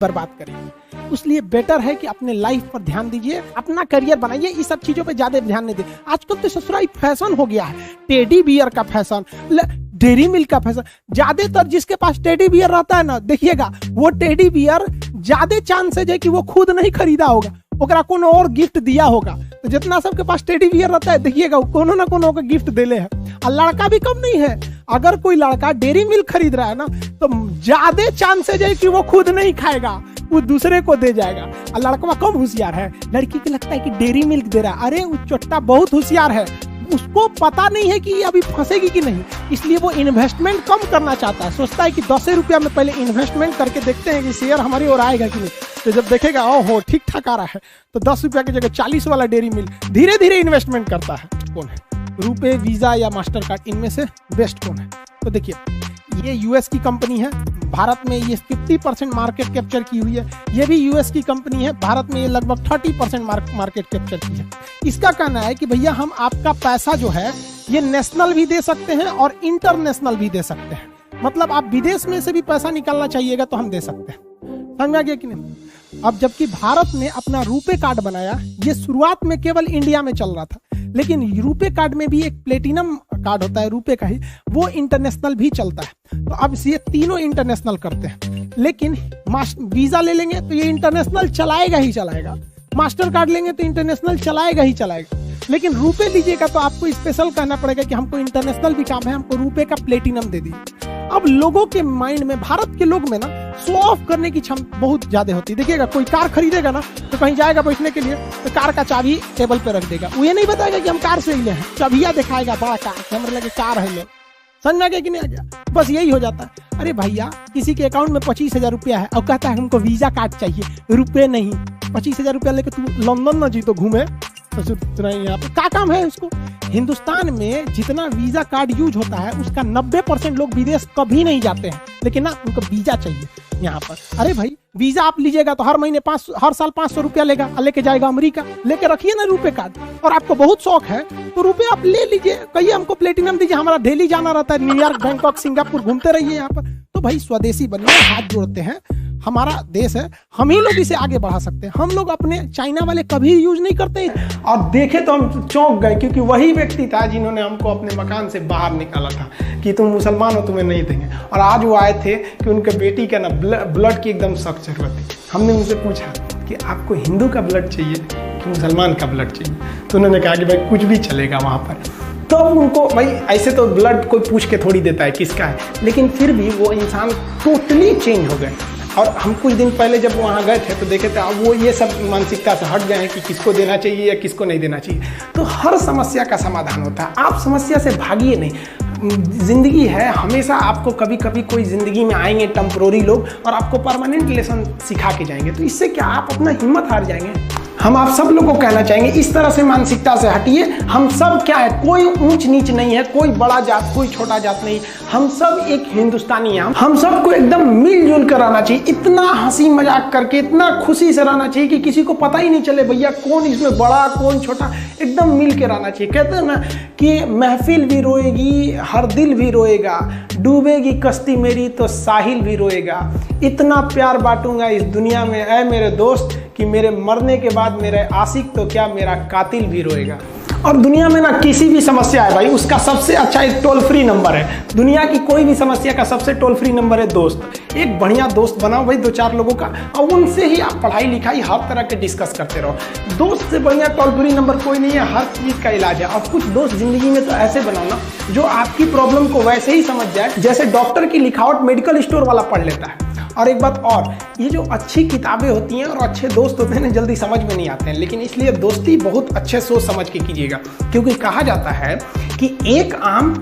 बर्बाद करेंगे। इसलिए बेटर है कि अपने लाइफ पर ध्यान दीजिए, अपना करियर बनाइए, इस सब चीजों पे ज्यादा ध्यान नहीं दे। आजकल तो ससुराल फैशन हो गया है, टेडी बियर का फैशन, डेयरी मिल्क का फैशन। ज्यादातर जिसके पास टेडी बियर रहता है ना, देखिएगा वो टेडी बियर ज्यादा चांसेज है कि वो खुद नहीं खरीदा होगा, ओकरा कोनो और गिफ्ट दिया होगा। तो जितना सबके पास टेडी बियर रहता है, देखिएगा कोनो ना कोनो को गिफ्ट देले है। और लड़का भी कम नहीं है, अगर कोई लड़का डेयरी मिल्क खरीद रहा है ना, तो ज्यादा चांसेज है कि वो खुद नहीं खाएगा, वो दूसरे को दे जाएगा। और लड़का कम होशियार है, लड़की को लगता है कि डेयरी मिल्क दे रहा है, अरे वो चोट्टा बहुत होशियार है, उसको पता नहीं है कि ये अभी फंसेगी कि नहीं, इसलिए वो इन्वेस्टमेंट कम करना चाहता है। सोचता है कि 10 रुपया में पहले इन्वेस्टमेंट करके देखते हैं कि शेयर हमारी ओर आएगा कि नहीं। तो जब देखेगा ओहो ठीक ठाक आ रहा है, तो 10 रुपया की जगह 40 वाला डेयरी मिल्क धीरे धीरे इन्वेस्टमेंट करता है। कौन है? रुपे, वीजा या मास्टर कार्ड, इनमें से बेस्ट कौन है? तो देखिए, ये यूएस की कंपनी है, भारत में ये 50% मार्केट कैप्चर की हुई है। ये भी यूएस की कंपनी है, भारत में ये लगभग 30% मार्केट कैप्चर की है। इसका कहना है कि भैया हम आपका पैसा जो है ये नेशनल भी दे सकते हैं और इंटरनेशनल भी दे सकते हैं। मतलब आप विदेश में से भी पैसा निकालना चाहिएगा तो हम दे सकते हैं। समझ में आ गया कि नहीं? अब जबकि भारत ने अपना रुपे कार्ड बनाया, ये शुरुआत में केवल इंडिया में चल रहा था, लेकिन रुपे कार्ड में भी एक प्लेटिनम कार्ड होता है रुपे का ही, वो इंटरनेशनल भी चलता है। तो अब ये तीनों इंटरनेशनल करते हैं, लेकिन वीजा ले लेंगे तो ये इंटरनेशनल चलाएगा ही चलाएगा, मास्टर कार्ड लेंगे तो इंटरनेशनल चलाएगा ही चलाएगा। लेकिन रुपे लीजिएगा तो आपको स्पेशल कहना पड़ेगा कि हमको इंटरनेशनल भी काम है, हमको रुपे का प्लेटिनम दे दीजिए। अब लोगों के माइंड में, भारत के लोग में ना, शो ऑफ करने की क्षमता बहुत ज्यादा होती है। देखिएगा कोई कार खरीदेगा ना, तो कहीं जाएगा बैठने के लिए तो कार का चाबी टेबल पे रख देगा, वो ये नहीं बताएगा कि हम कार से लिए हैं, चाबिया दिखाएगा बड़ा कार, हमारे लगे कार है, समझ में आ गया कि नहीं आ गया? बस यही हो जाता है। अरे भैया किसी के अकाउंट में 25,000 रुपया है और कहता है हमको वीजा कार्ड चाहिए, रुपए नहीं। 25,000 रुपया लेके तू लंदन ना जी तो घूमे, तो यहाँ पे क्या काम है उसको? हिंदुस्तान में जितना वीजा कार्ड यूज होता है उसका 90% लोग विदेश कभी नहीं जाते हैं, लेकिन ना उनको वीजा चाहिए यहाँ पर। अरे भाई वीजा आप लीजिएगा तो हर साल 500 रुपया लेगा, लेके जाएगा अमेरिका, लेके रखिए ना रुपए कार्ड। और आपको बहुत शौक है तो रुपये आप ले लीजिए, कहिए हमको प्लेटिनम दीजिए, हमारा दिल्ली जाना रहता है, न्यूयॉर्क, बैंकॉक, सिंगापुर घूमते रहिए यहाँ पर। तो भाई स्वदेशी बनिए, हाथ जोड़ते हैं, हमारा देश है, हम ही लोग इसे आगे बढ़ा सकते हैं। हम लोग अपने चाइना वाले कभी यूज नहीं करते, और देखे तो हम चौंक गए, क्योंकि वही व्यक्ति था जिन्होंने हमको अपने मकान से बाहर निकाला था कि तुम मुसलमान हो, तुम्हें नहीं देंगे। और आज वो आए थे कि उनके बेटी का ना ब्लड की एकदम सख्त जरूरत थी। हमने उनसे पूछा कि आपको हिंदू का ब्लड चाहिए कि मुसलमान का ब्लड चाहिए? तो उन्होंने कहा कि भाई कुछ भी चलेगा वहाँ पर। तो उनको भाई ऐसे तो ब्लड कोई पूछ के थोड़ी देता है किसका है, लेकिन फिर भी वो इंसान टोटली चेंज हो गए। और हम कुछ दिन पहले जब वहाँ गए थे तो देखे थे अब वो ये सब मानसिकता से हट गए हैं कि किसको देना चाहिए या किसको नहीं देना चाहिए। तो हर समस्या का समाधान होता है, आप समस्या से भागिए नहीं। जिंदगी है, हमेशा आपको कभी कभी कोई जिंदगी में आएंगे टेम्पोररी लोग और आपको परमानेंट लेसन सिखा के जाएंगे। तो इससे क्या आप अपना हिम्मत हार जाएंगे? हम आप सब लोगों को कहना चाहेंगे इस तरह से मानसिकता से हटिए। हम सब क्या है, कोई ऊंच नीच नहीं है, कोई बड़ा जात कोई छोटा जात नहीं, हम सब एक हिंदुस्तानी हैं। हम सबको एकदम मिलजुल कर रहना चाहिए, इतना हंसी मजाक करके, इतना खुशी से रहना चाहिए कि किसी को पता ही नहीं चले भैया कौन इसमें बड़ा कौन छोटा, एकदम मिल के रहना चाहिए। कहते हैं ना कि महफिल भी रोएगी, हर दिल भी रोएगा, डूबेगी कश्ती मेरी तो साहिल भी रोएगा। इतना प्यार बांटूंगा इस दुनिया में ऐ मेरे दोस्त कि मेरे मरने के बाद मेरे आशिक तो क्या मेरा कातिल भी रोएगा। और दुनिया में ना किसी भी समस्या है भाई, उसका सबसे अच्छा एक टोल फ्री नंबर है। दुनिया की कोई भी समस्या का सबसे टोल फ्री नंबर है दोस्त। एक बढ़िया दोस्त बनाओ भाई, 2-4 लोगों का, और उनसे ही आप पढ़ाई लिखाई हर तरह के डिस्कस करते रहो। दोस्त से बढ़िया टोल फ्री नंबर कोई नहीं है, हर चीज़ का इलाज है। और कुछ दोस्त जिंदगी में तो ऐसे बनाओ ना जो आपकी प्रॉब्लम को वैसे ही समझ जाए जैसे डॉक्टर की लिखावट मेडिकल स्टोर वाला पढ़ लेता है। और एक बात और, ये जो अच्छी किताबें होती हैं और अच्छे दोस्त होते हैं ना, जल्दी समझ में नहीं आते हैं, लेकिन इसलिए दोस्ती बहुत अच्छे सोच समझ के कीजिएगा। क्योंकि कहा जाता है कि एक आम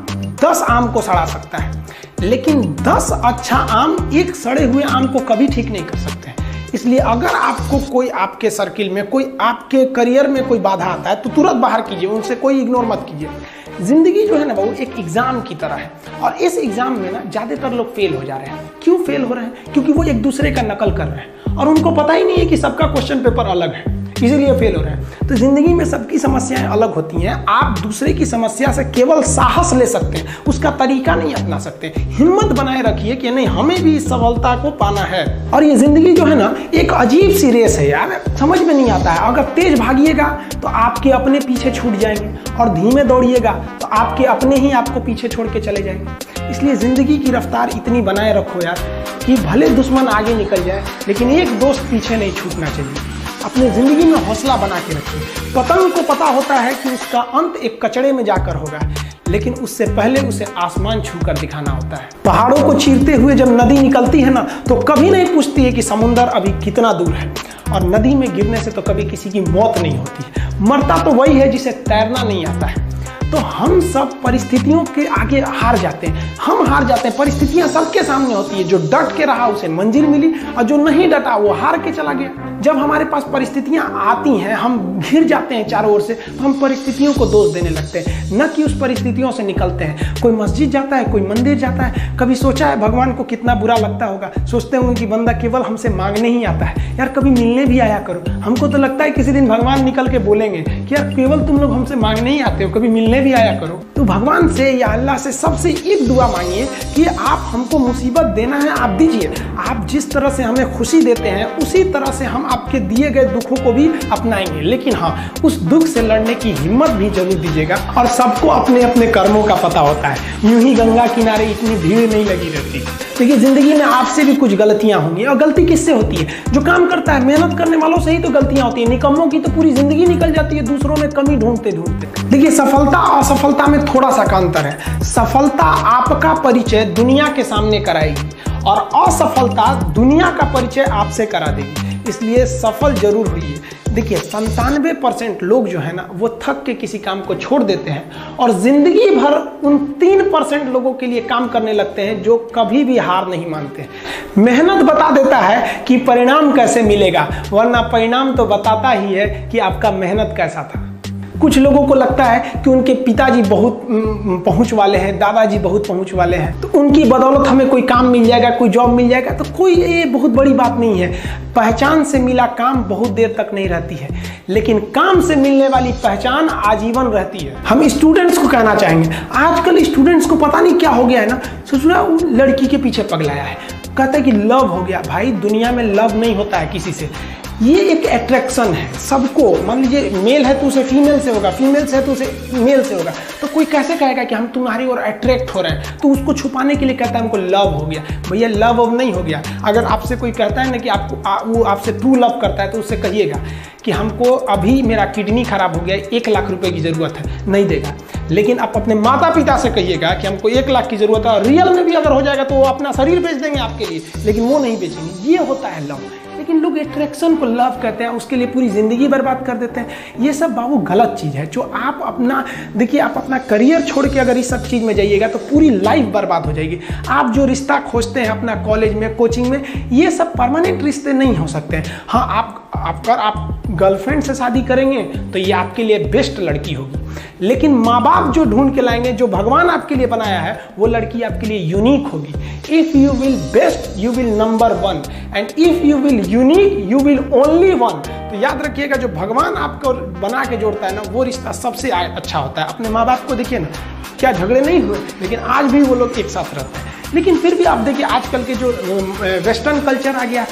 10 आम को सड़ा सकता है, लेकिन 10 अच्छा आम एक सड़े हुए आम को कभी ठीक नहीं कर सकते हैं। इसलिए अगर आपको कोई आपके सर्किल में, कोई आपके करियर में कोई बाधा आता है तो तुरंत बाहर कीजिए, उनसे कोई इग्नोर मत कीजिए। जिंदगी जो है ना वो एक एग्जाम की तरह है, और इस एग्जाम में ना ज्यादातर लोग फेल हो जा रहे हैं। क्यों फेल हो रहे हैं? क्योंकि वो एक दूसरे का नकल कर रहे हैं। और उनको पता ही नहीं है कि सबका क्वेश्चन पेपर अलग है, इसीलिए फेल हो रहे हैं। तो जिंदगी में सबकी समस्याएं अलग होती हैं। आप दूसरे की समस्या से केवल साहस ले सकते हैं, उसका तरीका नहीं अपना सकते। हिम्मत बनाए रखिए कि नहीं, हमें भी इस सफलता को पाना है। और ये जिंदगी जो है ना, एक अजीब सी रेस है यार, समझ में नहीं आता है। अगर तेज भागिएगा तो आपके अपने पीछे छूट जाएंगे, और धीमे दौड़िएगा तो आपके अपने ही आपको पीछे छोड़ के चले जाएंगे। इसलिए जिंदगी की रफ्तार इतनी बनाए रखो यार कि भले दुश्मन आगे निकल जाए, लेकिन एक दोस्त पीछे नहीं छूटना चाहिए। अपने जिंदगी में हौसला बना के रखिए। पतंग को पता होता है कि उसका अंत एक कचड़े में जाकर होगा, लेकिन उससे पहले उसे आसमान छूकर दिखाना होता है। पहाड़ों को चीरते हुए जब नदी निकलती है ना, तो कभी नहीं पूछती है कि समुंदर अभी कितना दूर है। और नदी में गिरने से तो कभी किसी की मौत नहीं होती है, मरता तो वही है जिसे तैरना नहीं आता है। तो हम सब परिस्थितियों के आगे हार जाते हैं, हम हार जाते हैं। परिस्थितियां सबके सामने होती है, जो डट के रहा उसे मंजिल मिली, और जो नहीं डटा वो हार के चला गया। जब हमारे पास परिस्थितियां आती हैं, हम घिर जाते हैं चारों ओर से, तो हम परिस्थितियों को दोष देने लगते हैं, न कि उस परिस्थितियों से निकलते हैं। कोई मस्जिद जाता है, कोई मंदिर जाता है, कभी सोचा है भगवान को कितना बुरा लगता होगा? सोचते होंगे कि बंदा केवल हमसे मांगने ही आता है, यार कभी मिलने भी आया करो। हमको तो लगता है किसी दिन भगवान निकल के बोलेंगे कि यार केवल तुम लोग हमसे मांगने ही आते हो, कभी मिलने भी आया करो। तो भगवान से या अल्लाह से सबसे एक दुआ मांगिए कि आप हमको मुसीबत देना है, आप दीजिए। आप जिस तरह से हमें खुशी देते हैं, उसी तरह से हम आपके दिए गए दुखों को भी अपनाएंगे। लेकिन हाँ, उस दुख से लड़ने की हिम्मत भी जरूर दीजिएगा। और सबको अपने अपने कर्मों का पता होता है, यूं ही गंगा किनारे इतनी भीड़ नहीं लगी रहती। देखिए जिंदगी में आपसे भी कुछ गलतियां होंगी, और गलती किससे होती है? जो काम करता है, मेहनत करने वालों से ही तो गलतियां होती है। निकम्मों की तो पूरी जिंदगी निकल जाती है दूसरों में कमी ढूंढते ढूंढते। देखिए सफलता और असफलता में थोड़ा सा का अंतर है। सफलता आपका परिचय दुनिया के सामने कराएगी, और असफलता दुनिया का परिचय आपसे करा देगी। इसलिए सफल जरूर होइए। देखिए 97% लोग जो है ना, वो थक के किसी काम को छोड़ देते हैं, और जिंदगी भर उन 3% लोगों के लिए काम करने लगते हैं जो कभी भी हार नहीं मानते। मेहनत बता देता है कि परिणाम कैसे मिलेगा, वरना परिणाम तो बताता ही है कि आपका मेहनत कैसा था। कुछ लोगों को लगता है कि उनके पिताजी बहुत पहुंच वाले हैं, दादाजी बहुत पहुंच वाले हैं, तो उनकी बदौलत हमें कोई काम मिल जाएगा, कोई जॉब मिल जाएगा। तो कोई ये बहुत बड़ी बात नहीं है। पहचान से मिला काम बहुत देर तक नहीं रहती है, लेकिन काम से मिलने वाली पहचान आजीवन रहती है। हम स्टूडेंट्स को कहना चाहेंगे, आजकल स्टूडेंट्स को पता नहीं क्या हो गया है ना, सोचना लड़की के पीछे पगलाया है, कहता है कि लव हो गया। भाई दुनिया में लव नहीं होता है किसी से, ये एक अट्रैक्शन है सबको। मान लीजिए मेल है तो उसे फीमेल से होगा, फीमेल से है तो उसे मेल से होगा। तो कोई कैसे कहेगा कि हम तुम्हारी ओर अट्रैक्ट हो रहे हैं? तो उसको छुपाने के लिए कहता है हमको लव हो गया। भैया लव अब नहीं हो गया। अगर आपसे कोई कहता है ना कि आपको वो आपसे ट्रू लव करता है, तो उससे कहिएगा कि हमको अभी मेरा किडनी खराब हो गया, 1 लाख रुपए की जरूरत है, नहीं देगा। लेकिन आप अपने माता पिता से कहिएगा कि हमको 1 लाख की जरूरत है, और रियल में भी अगर हो जाएगा तो वो अपना शरीर बेच देंगे आपके लिए, लेकिन वो नहीं बेचेंगे। ये होता है लव। लेकिन लोग अट्रैक्शन को लव कहते हैं, उसके लिए पूरी जिंदगी बर्बाद कर देते हैं। ये सब बाबू गलत चीज़ है। जो आप अपना देखिए, आप अपना करियर छोड़ के अगर इस सब चीज़ में जाइएगा तो पूरी लाइफ बर्बाद हो जाएगी। आप जो रिश्ता खोजते हैं अपना कॉलेज में, कोचिंग में, ये सब परमानेंट रिश्ते नहीं हो सकते हैं। हाँ, आप गर्लफ्रेंड से शादी करेंगे तो ये आपके लिए बेस्ट लड़की होगी, लेकिन माँ बाप जो ढूंढ के लाएंगे, जो भगवान आपके लिए बनाया है, वो लड़की आपके लिए यूनिक होगी। If you will best you will number 1, and if you will unique you will only 1। तो याद रखिएगा, जो भगवान आपको बना के जोड़ता है ना, वो रिश्ता सबसे अच्छा होता है। अपने माँ बाप को देखिए ना, क्या झगड़े नहीं हुए, लेकिन आज भी वो लोग एक साथ रहते हैं। लेकिन फिर भी आप देखिए आजकल के जो वेस्टर्न कल्चर आ गया,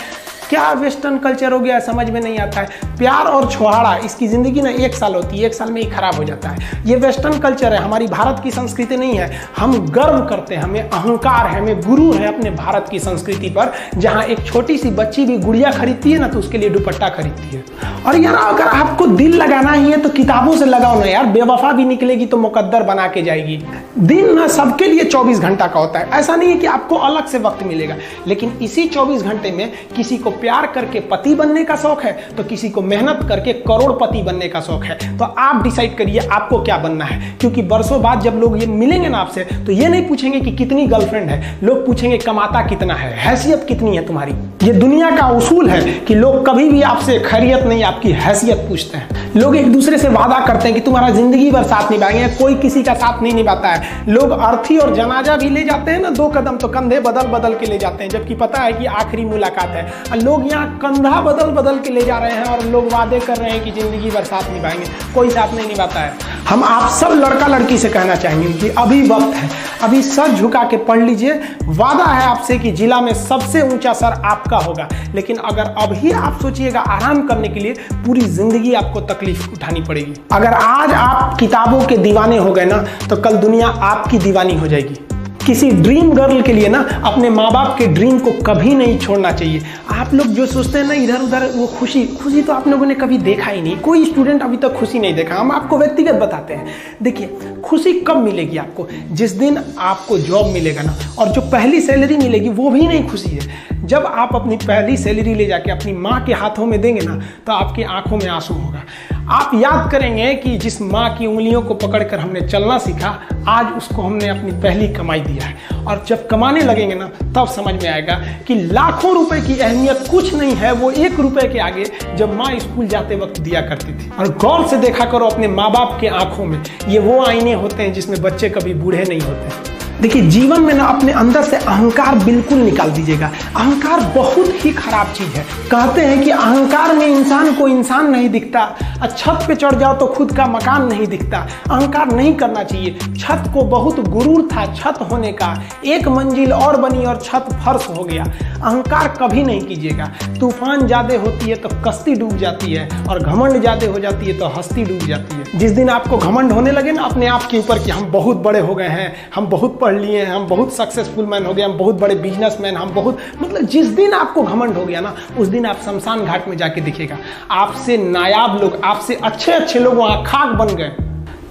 क्या वेस्टर्न कल्चर हो गया समझ में नहीं आता है। प्यार और छुहाड़ा, इसकी ज़िंदगी ना 1 साल होती है, 1 साल में ही खराब हो जाता है। ये वेस्टर्न कल्चर है, हमारी भारत की संस्कृति नहीं है। हम गर्व करते हैं, हमें अहंकार है, हमें गुरूर है अपने भारत की संस्कृति पर। जहाँ एक छोटी सी बच्ची भी गुड़िया खरीदती है ना, तो उसके लिए दुपट्टा खरीदती है। और यार अगर आपको दिल लगाना ही है तो किताबों से लगाओ ना यार, बेवफा भी निकलेगी तो मुकद्दर बना के जाएगी। दिन ना सबके लिए 24 घंटा का होता है, ऐसा नहीं है कि आपको अलग से वक्त मिलेगा, लेकिन इसी 24 घंटे में किसी को प्यार करके पति बनने का शौक है, तो किसी को मेहनत करके करोड़पति बनने का शौक है, तो आप डिसाइड करिए आपको क्या बनना है। क्योंकि बरसों बाद जब लोग ये मिलेंगे ना आपसे, तो ये नहीं पूछेंगे कि कितनी गर्लफ्रेंड है, लोग पूछेंगे कमाता कितना है, हैसियत कितनी है तुम्हारी। ये दुनिया का उसूल है कि लोग कभी भी आपसे खैरियत नहीं, आपकी हैसियत पूछते हैं। लोग एक दूसरे से वादा करते हैं कि तुम्हारा जिंदगी भर साथ निभाएंगे, कोई किसी का साथ नहीं निभाता है। लोग अर्थी और जनाजा भी ले जाते हैं ना 2 कदम, तो कंधे बदल बदल के ले जाते हैं, जबकि पता है कि आखिरी मुलाकात है। और लोग यहाँ कंधा बदल बदल के ले जा रहे हैं और लोग वादे कर रहे हैं कि जिंदगी भर साथ निभाएंगे, कोई साथ नहीं निभाता है। हम आप सब लड़का लड़की से कहना चाहेंगे कि अभी वक्त है, अभी सर झुका के पढ़ लीजिए। वादा है आपसे कि जिला में सबसे ऊंचा सर आपका होगा, लेकिन अगर अभी आप सोचिएगा आराम करने के लिए, पूरी जिंदगी आपको तकलीफ उठानी पड़ेगी। अगर आज आप किताबों के दीवाने हो गए ना, तो कल दुनिया आपकी दीवानी हो जाएगी। किसी ड्रीम गर्ल के लिए ना अपने माँ बाप के ड्रीम को कभी नहीं छोड़ना चाहिए। आप लोग जो सोचते हैं ना इधर उधर, वो खुशी तो आप लोगों ने कभी देखा ही नहीं। कोई स्टूडेंट अभी तक खुशी नहीं देखा। हम आपको व्यक्तिगत बताते हैं। देखिए, खुशी कब मिलेगी आपको? जिस दिन आपको जॉब मिलेगा ना, और जो पहली सैलरी मिलेगी वो भी नहीं खुशी है। जब आप अपनी पहली सैलरी ले जाके अपनी माँ के हाथों में देंगे ना, तो आपकी आंखों में आंसू होगा। आप याद करेंगे कि जिस माँ की उंगलियों को पकड़कर हमने चलना सीखा, आज उसको हमने अपनी पहली कमाई दिया है। और जब कमाने लगेंगे ना, तब समझ में आएगा कि लाखों रुपए की अहमियत कुछ नहीं है, वो 1 रुपए के आगे जब माँ स्कूल जाते वक्त दिया करती थी। और गौर से देखा करो अपने माँ बाप के आंखों में, ये वो आईने होते हैं जिसमें बच्चे कभी बूढ़े नहीं होते। देखिए, जीवन में ना अपने अंदर से अहंकार बिल्कुल निकाल दीजिएगा। अहंकार बहुत ही खराब चीज है। कहते हैं कि अहंकार में इंसान को इंसान नहीं दिखता, छत पे चढ़ जाओ तो खुद का मकान नहीं दिखता। अहंकार नहीं करना चाहिए। छत को बहुत गुरूर था छत होने का, 1 मंजिल और बनी और छत फर्श हो गया। अहंकार कभी नहीं कीजिएगा। तूफान ज्यादा होती है तो कश्ती डूब जाती है, और घमंड ज्यादा हो जाती है तो हस्ती डूब जाती है। जिस दिन आपको घमंड होने लगे ना अपने आप के ऊपर कि हम बहुत बड़े हो गए हैं, हम बहुत पढ़ लिए हैं, हम बहुत सक्सेसफुल मैन हो गए, हम बहुत बड़े बिजनेसमैन, हम बहुत, मतलब जिस दिन आपको घमंड हो गया ना, उस दिन आप शमशान घाट में जाके दिखेगा आपसे नायाब लोग, आपसे अच्छे लोग वहां खाक बन गए।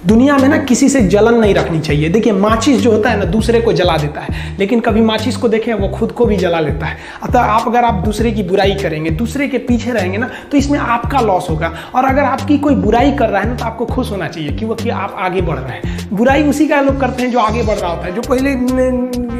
दुनिया में ना किसी से जलन नहीं रखनी चाहिए। देखिए, माचिस जो होता है ना दूसरे को जला देता है, लेकिन कभी माचिस को देखें वो खुद को भी जला लेता है। अतः अगर आप दूसरे की बुराई करेंगे, दूसरे के पीछे रहेंगे ना, तो इसमें आपका लॉस होगा। और अगर आपकी कोई बुराई कर रहा है ना, तो आपको खुश होना चाहिए क्योंकि आप आगे बढ़ रहे हैं। बुराई उसी का लोग करते हैं जो आगे बढ़ रहा होता है। जो पहले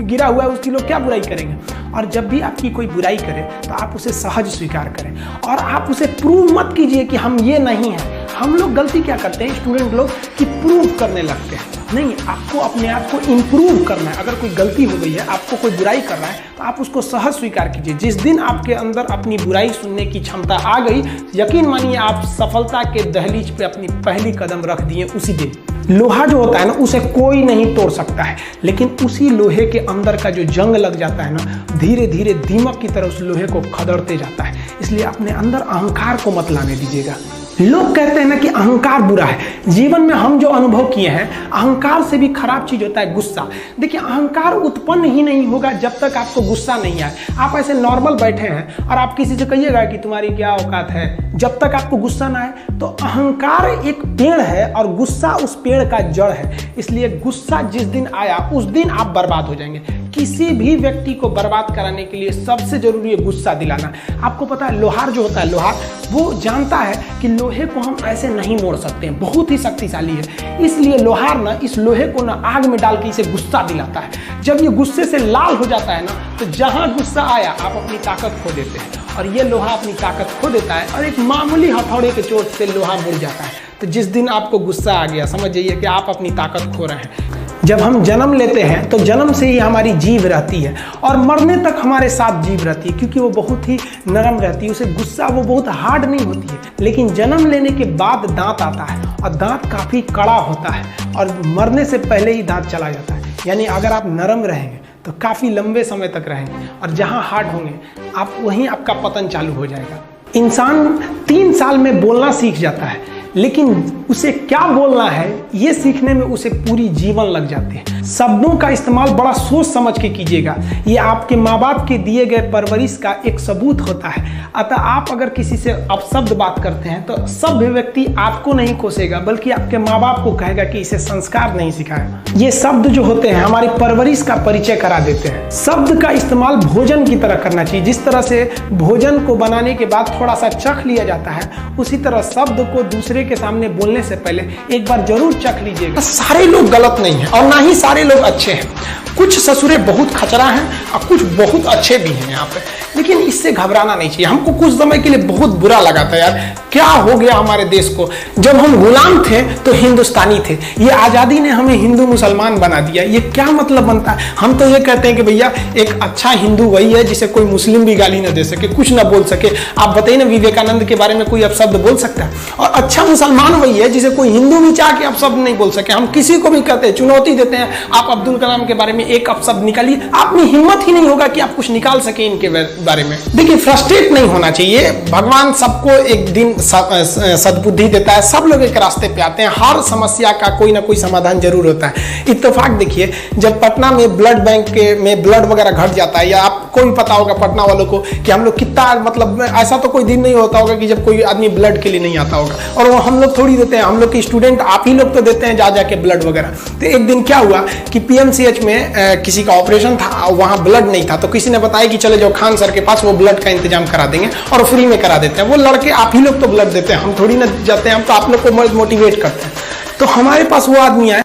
गिरा हुआ है उसकी लोग क्या बुराई करेंगे? और जब भी आपकी कोई बुराई करे तो आप उसे सहज स्वीकार करें, और आप उसे प्रूव मत कीजिए कि हम ये नहीं हैं। हम लोग गलती क्या करते हैं स्टूडेंट लोग, कि प्रूव करने लगते हैं। नहीं, आपको अपने आप को इम्प्रूव करना है। अगर कोई गलती हो गई है, आपको कोई बुराई कर रहा है, तो आप उसको सहज स्वीकार कीजिए। जिस दिन आपके अंदर अपनी बुराई सुनने की क्षमता आ गई, यकीन मानिए आप सफलता के दहलीज पे अपनी पहली कदम रख दिए उसी दिन। लोहा जो होता है ना, उसे कोई नहीं तोड़ सकता है, लेकिन उसी लोहे के अंदर का जो जंग लग जाता है ना, धीरे धीरे दीमक की तरह उस लोहे को खदड़ते जाता है। इसलिए अपने अंदर अहंकार को मत लाने दीजिएगा। लोग कहते हैं ना कि अहंकार बुरा है। जीवन में हम जो अनुभव किए हैं, अहंकार से भी खराब चीज होता है गुस्सा। देखिए, अहंकार उत्पन्न ही नहीं होगा जब तक आपको गुस्सा नहीं आए। आप ऐसे नॉर्मल बैठे हैं और आप किसी से कहिएगा कि तुम्हारी क्या औकात है, जब तक आपको गुस्सा ना आए। तो अहंकार एक पेड़ है और गुस्सा उस पेड़ का जड़ है। इसलिए गुस्सा जिस दिन आया उस दिन आप बर्बाद हो जाएंगे। किसी भी व्यक्ति को बर्बाद कराने के लिए सबसे जरूरी है गुस्सा दिलाना। आपको पता है, लोहार जो होता है, लोहार वो जानता है कि लोहे को हम ऐसे नहीं मोड़ सकते हैं, बहुत ही शक्तिशाली है। इसलिए लोहार ना इस लोहे को ना आग में डाल के इसे गुस्सा दिलाता है। जब ये गुस्से से लाल हो जाता है ना, तो जहां गुस्सा आया आप अपनी ताकत खो देते हैं, और ये लोहा अपनी ताकत खो देता है, और एक मामूली हथौड़े के चोट से लोहा मुड़ जाता है। तो जिस दिन आपको गुस्सा आ गया, समझ जाइए कि आप अपनी ताकत खो रहे हैं। जब हम जन्म लेते हैं तो जन्म से ही हमारी जीभ रहती है, और मरने तक हमारे साथ जीभ रहती है, क्योंकि वो बहुत ही नरम रहती है। उसे गुस्सा वो बहुत हार्ड नहीं होती है। लेकिन जन्म लेने के बाद दांत आता है, और दांत काफ़ी कड़ा होता है, और मरने से पहले ही दांत चला जाता है। यानी अगर आप नरम रहेंगे तो काफ़ी लंबे समय तक रहेंगे, और जहाँ हार्ड होंगे आप वहीं आपका पतन चालू हो जाएगा। इंसान 3 साल में बोलना सीख जाता है, लेकिन उसे क्या बोलना है ये सीखने में उसे पूरी जीवन लग जाते हैं। शब्दों का इस्तेमाल बड़ा सोच समझ के कीजिएगा, ये आपके माँ बाप के दिए गए परवरिश का एक सबूत होता है। अतः आप अगर किसी से अपशब्द बात करते हैं तो सभ्य व्यक्ति आपको नहीं कोसेगा बल्कि आपके माँ बाप को कहेगा कि इसे संस्कार नहीं सिखाया। ये शब्द जो होते हैं हमारी परवरिश का परिचय करा देते हैं। शब्द का इस्तेमाल भोजन की तरह करना चाहिए। जिस तरह से भोजन को बनाने के बाद थोड़ा सा चख लिया जाता है, उसी तरह शब्द को दूसरे के सामने बोलने से पहले एक बार जरूर चख लीजिएगा। सारे लोग गलत नहीं हैं और ना ही सारे लोग अच्छे हैं। कुछ ससुरे बहुत खचरा हैं और कुछ बहुत अच्छे भी हैं यहाँ पे, लेकिन इससे घबराना नहीं चाहिए। हमको कुछ समय के लिए बहुत बुरा लगा था यार, क्या हो गया हमारे देश को। जब हम गुलाम थे तो हिंदुस्तानी थे, ये आज़ादी ने हमें हिंदू मुसलमान बना दिया। ये क्या मतलब बनता है? हम तो ये कहते हैं कि भैया एक अच्छा हिंदू वही है जिसे कोई मुस्लिम भी गाली ना दे सके, कुछ ना बोल सके। आप बताइए ना, विवेकानंद के बारे में कोई अपशब्द बोल सकता है? और अच्छा मुसलमान वही है जिसे कोई हिंदू भी चाह के अपशब्द नहीं बोल सके। हम किसी को भी कहते हैं, चुनौती देते हैं, आप अब्दुल कलाम के बारे में एक अपशब्द निकालिए, आप में हिम्मत ही नहीं होगा कि आप कुछ निकाल सके इनके बारे में। देखिए, फ्रस्ट्रेट नहीं होना चाहिए। भगवान सबको एक दिन सद्बुद्धि देता है, सब लोग एक रास्ते पे आते हैं। हर समस्या का कोई ना कोई समाधान जरूर होता है। इत्तेफाक देखिए, जब पटना में ब्लड बैंक में ब्लड वगैरह घट जाता है, या आपको भी पता होगा पटना वालों को कि हम लोग कितना, मतलब ऐसा तो कोई दिन नहीं होता होगा कि जब कोई आदमी ब्लड के लिए नहीं आता होगा। और वो हम लोग थोड़ी देते हैं, हम लोग के स्टूडेंट आप ही लोग तो देते हैं जा जाके ब्लड वगैरह। तो एक दिन क्या हुआ कि पीएमसीएच में किसी का ऑपरेशन था, वहां ब्लड नहीं था, तो किसी ने बताया कि चले जाओ खान सर के पास, वो ब्लड का इंतजाम करा देंगे और फ्री में करा देते हैं। वो लड़के आप ही लोग तो ब्लड देते हैं, हम थोड़ी ना जाते हैं, हम तो आप लोग को मोटिवेट करते हैं। तो हमारे पास वो आदमी आए